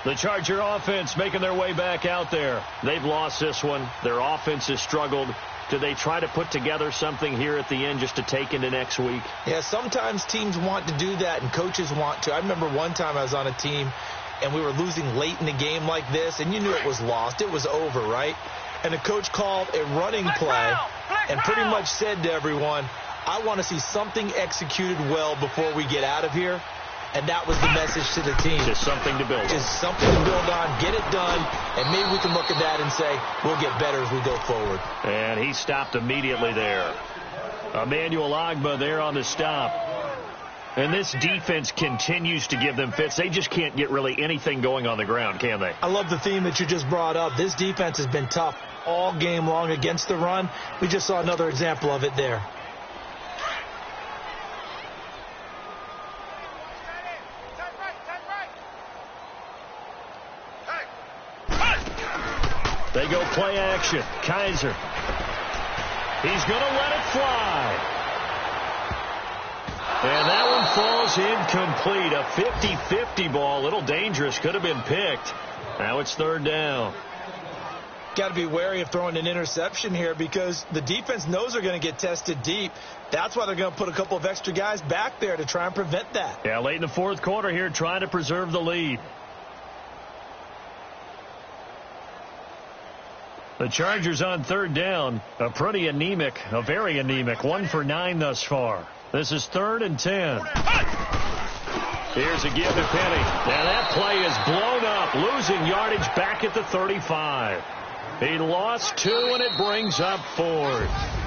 The Charger offense making their way back out there. They've lost this one. Their offense has struggled. Do they try to put together something here at the end just to take into next week? Yeah, sometimes teams want to do that and coaches want to. I remember one time I was on a team and we were losing late in the game like this, and you knew it was lost. It was over, right? And the coach called a running play and pretty much said to everyone, I want to see something executed well before we get out of here. And that was the message to the team. Just something to build on. Just something to build on, get it done, and maybe we can look at that and say, we'll get better as we go forward. And he stopped immediately there. Emmanuel Ogbah there on the stop. And this defense continues to give them fits. They just can't get really anything going on the ground, can they? I love the theme that you just brought up. This defense has been tough. all game long against the run. We just saw another example of it there. They go play action. Kaiser. He's going to let it fly. And that one falls incomplete. A 50-50 ball. A little dangerous. Could have been picked. Now it's third down. Got to be wary of throwing an interception here because the defense knows they're going to get tested deep. That's why they're going to put a couple of extra guys back there to try and prevent that. Yeah, late in the fourth quarter here, trying to preserve the lead. The Chargers on third down, a very anemic, 1 for 9 thus far. This is 3rd and 10. Here's a give to Penny. And that play is blown up, losing yardage back at the 35. He lost 2, and it brings up 4th.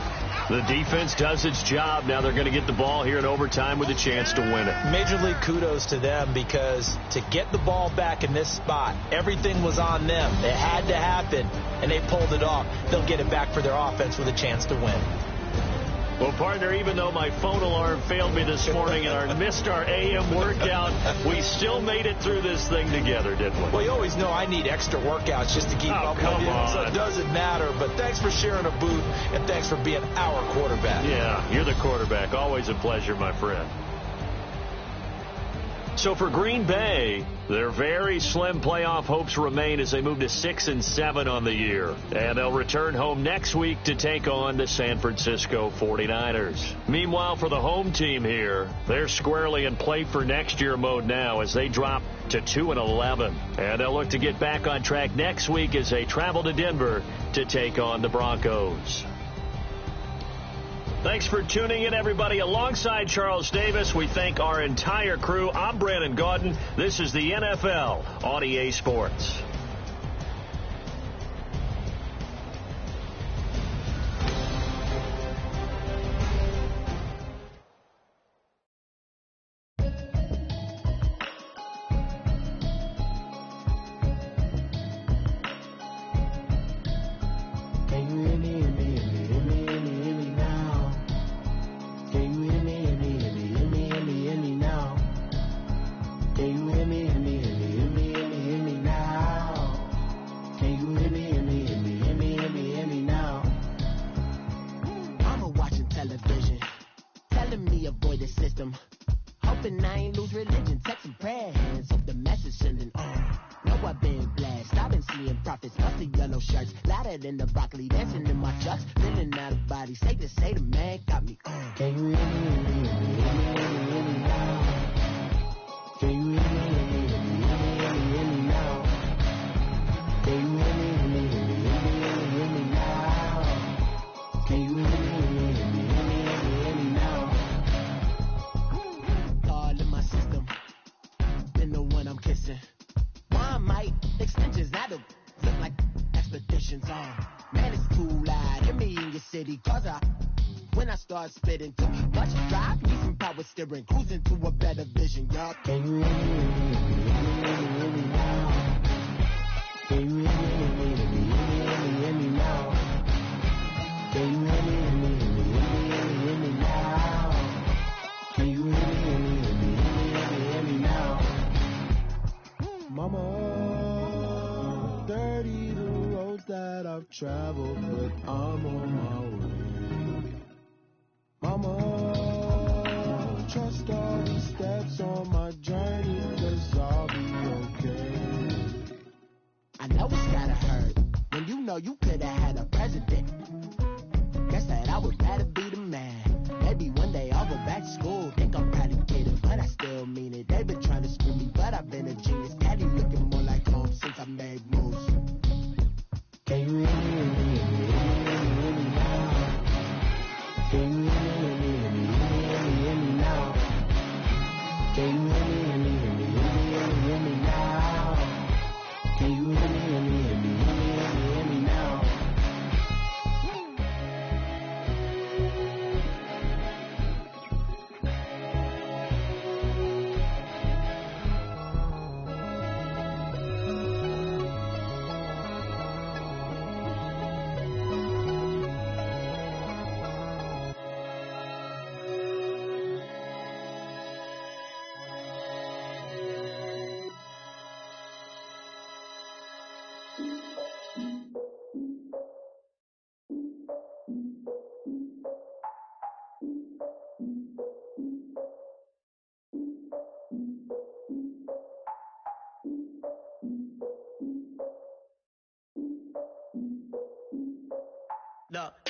The defense does its job. Now they're going to get the ball here in overtime with a chance to win it. Major league kudos to them because to get the ball back in this spot, everything was on them. It had to happen, and they pulled it off. They'll get it back for their offense with a chance to win. Well, partner, even though my phone alarm failed me this morning and I missed our AM workout, we still made it through this thing together, didn't we? Well, you always know I need extra workouts just to keep up with you, so it doesn't matter. But thanks for sharing a booth, and thanks for being our quarterback. Yeah, you're the quarterback. Always a pleasure, my friend. So for Green Bay, their very slim playoff hopes remain as they move to 6-7 on the year. And they'll return home next week to take on the San Francisco 49ers. Meanwhile, for the home team here, they're squarely in play for next year mode now as they drop to 2-11. And they'll look to get back on track next week as they travel to Denver to take on the Broncos. Thanks for tuning in, everybody. Alongside Charles Davis, we thank our entire crew. I'm Brandon Gaudin. This is the NFL on EA Sports. Spitting too much drive, need some power steering, cruising to a better vision, y'all. Can you hear me now? Can you hear me now? Can you hear me now? Can you hear me now? Mama, 30 the roads that I've traveled, but I'm on my way. Mama, trust all the steps on my journey, 'cause I'll be okay. I know it's gotta hurt when you know you could've had a president. Guess that I would rather be the man. Maybe one day I'll go back to school. Think I'm proud to get it, but I still mean it. They've been trying to screw me, but I've been a genius. Daddy looking more like home since I made moves. Can you hear me now?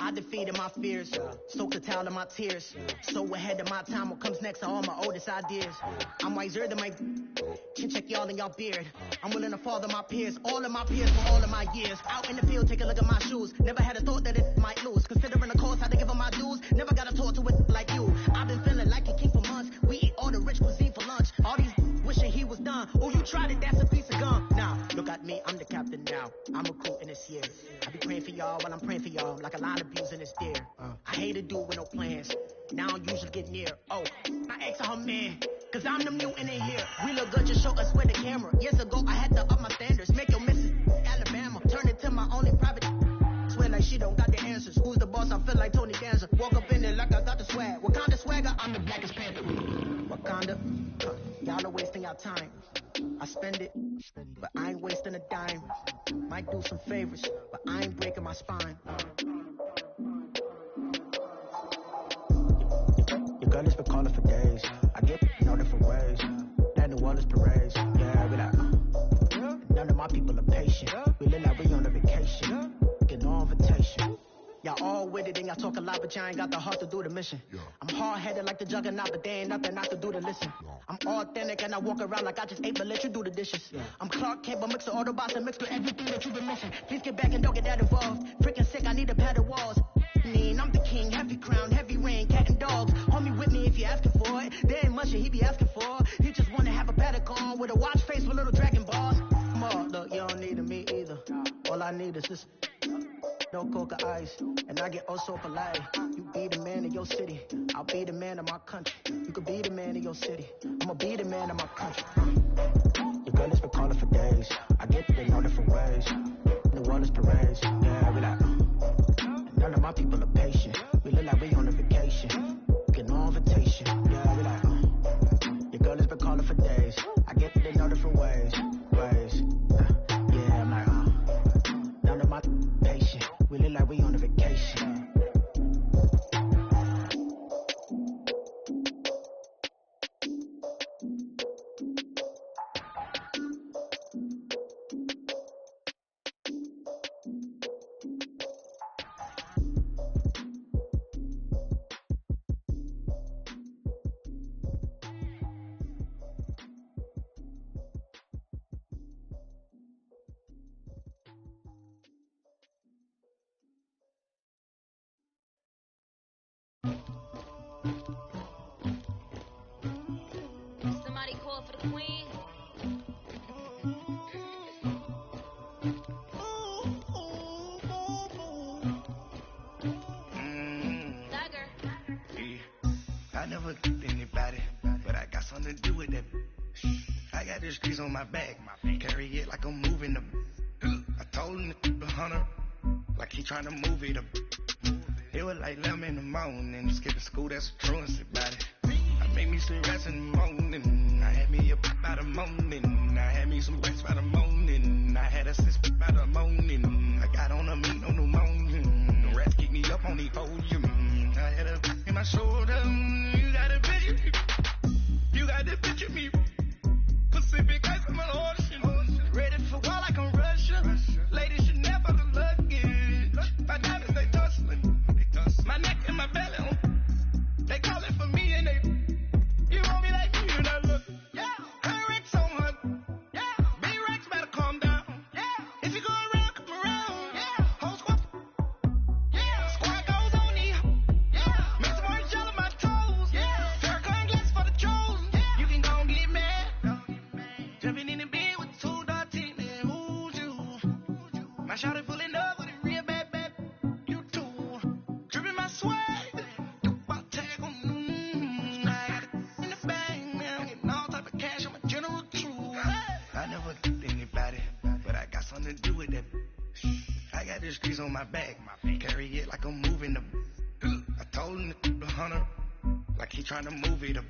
I defeated my fears, soaked the towel in my tears. So ahead of my time, what comes next are all my oldest ideas. I'm wiser than my chin check y'all in y'all beard. I'm willing to father my peers, all of my peers for all of my years. Out in the field, take a look at my shoes. Never had a thought that it might lose. Considering the cost, how to give up my dues. Never got a talk to it like you. I've been feeling like a king for months. We eat all the rich cuisine for lunch. All these wishing he was done. Oh, you tried it, that's a piece of gum. Now, look at me, I'm the captain now. I'm recruiting this year. I be praying for y'all while I'm praying for y'all. Like a line of abusing this deer. I hate a dude with no plans. Now I usually get near. Oh, my ex her man. Cause I'm the mutant in here. We look good, just show us where the camera. Years ago, I had to up my standards. Make your missus Alabama. Turn it to my only private. Swear like she don't got the answers. Who's the boss? I feel like Tony Danza. Walk up in there like I got the swag. Wakanda swagger, I'm the blackest panther. Wakanda, y'all are wasting your time. I spend it, but I ain't wasting a dime. Might do some favors, but I ain't breaking my spine. Your girl has been calling for days. I get no different ways. That New Orleans parades. Yeah, we like, none of my people are patient. We look like we on a vacation. Get no invitation. Y'all all with it and y'all talk a lot, but y'all ain't got the heart to do the mission. I'm hard-headed like the juggernaut, but there ain't nothing I can do to listen. I'm authentic and I walk around like I just ate, but let you do the dishes. I'm Clark Kent, but mix the Autobots and mix with everything that you've been missing. Please get back and don't get that involved. Freaking sick, I need a padded walls. I'm the king, heavy crown, heavy rain, cat and dogs. Homie with me if you're asking for it. There ain't much that he be asking for. He just wanna have a paddock on with a watch face with little dragon balls. Look, you don't need me either. All I need is this. No coca ice, and I get oh so polite. You be the man of your city, I'll be the man of my country. You could be the man of your city, I'ma be the man of my country. Your girl has been calling for days. I get it in all different ways. New Orleans parades, yeah, we like. None of my people are patient. We look like we on a vacation. Get no invitation, yeah, we like. Your girl has been calling for days. I get it in all different ways. Yeah, I'm like, none of my patient. We look like we on a vacation. Somebody call for the queen. Dagger. I never kicked anybody, but I got something to do with that. I got the streets on my back, carry it like I'm moving them. I told him to keep 100, like he trying to move it up. It was like 11 in the morning, skipping school, that's a truancy about it. I made me some rest in the morning, I had me a by the morning, I had me some rest by the morning, I had a six by the morning, I got on a meat on the morning, the rats keep me up on the podium, I had a in my shoulder, you got a picture, you got the picture me, Pacific ice on my ocean, ready for war like I'm Russia, ladies should never the luggage, my diamonds they tussling, my neck and my belly, they calling for me and they, you want me like you, you know, look, yeah, her Rex on her, yeah, B-Rex better calm down, yeah, if you go around, come around, yeah, whole squad, yeah, squad goes on me, yeah, make some orange gel on my toes, yeah, Farrakhan glass for the trolls, yeah, you can go and get mad, jumping in the bed with 2 dark teeth, man, who's you, my shawty pulling up with a real bad, you too, dripping my swag, to do with that. I got the streets on my back, carry it like I'm moving them. I told him to keep 100, like he trying to move it up.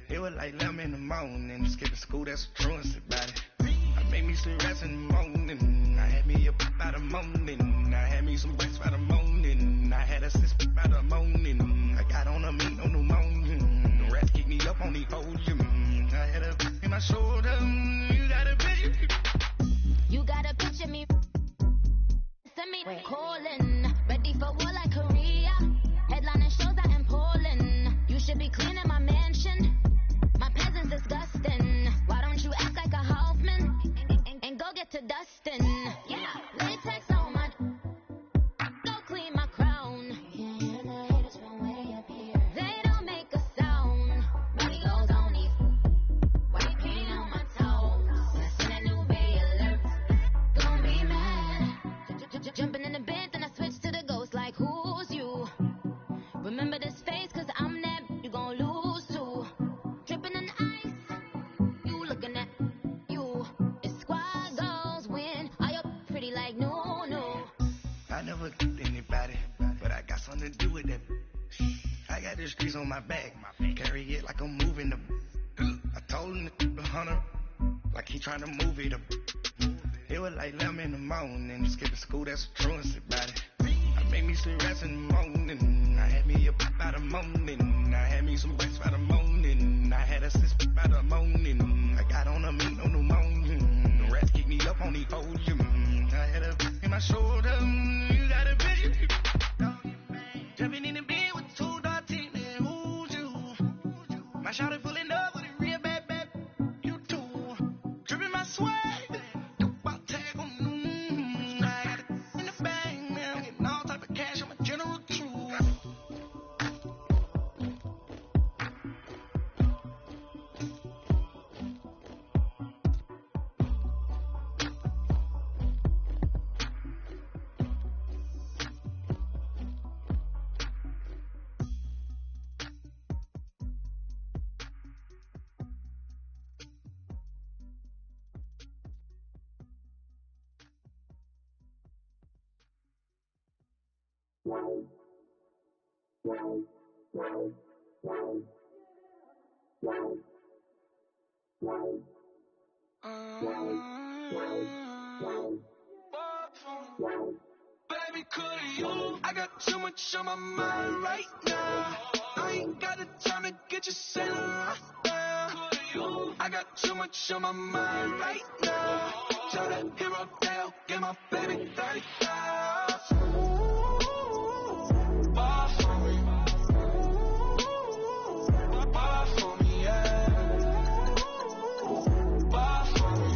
It was like 11 in the morning, skipping school, that's a truancy about it. I made me some rest in the morning, I had me a by the morning, I had me some rest by the morning, I had a six by the morning, I got on a meat on the morning, the rats keep me up on the podium, I had a in my shoulder, you got a picture. You got a picture me. Send me calling. Ready for what I got the streets on my back. Carry it like I'm moving the. I told him the hunter, like he trying to move it up. It was like 11 in the morning. Skipping school, that's a truancy about it. I made me some rest in the morning. I had me a pop by the morning. I had me some breaks by the morning. I had a sis by the morning. I got on a meat on the morning. The rats kicked me up on the podium. I had a in my shoulder. You got a vision. Jumping in the bed with 2 dark teeth. Who's you? My shawty full in love with a real bad. You too. Dripping my swag. Baby, could you? I got too much on my mind right now. I ain't got the time to get you sailing right now. I got too much on my mind right now. Tell that hero down, get my baby 30,000. Bar for me. Bar for me, yeah. Bar for me.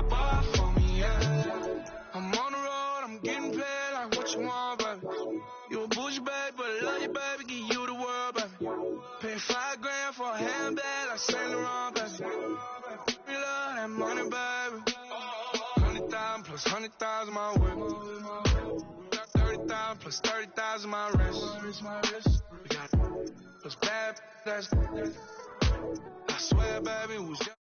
Bar for me, yeah. I'm on the road, I'm getting paid like what you want, baby. You a bougie, baby, but I love you, baby. Give you the world, baby. Pay $5 for a handbag like Saint Laurent, baby. We love that money, baby. 100,000 plus 100,000 my way. We got 30,000 plus 30,000 my wrist. We got plus bad, that's. I swear, baby, it was just.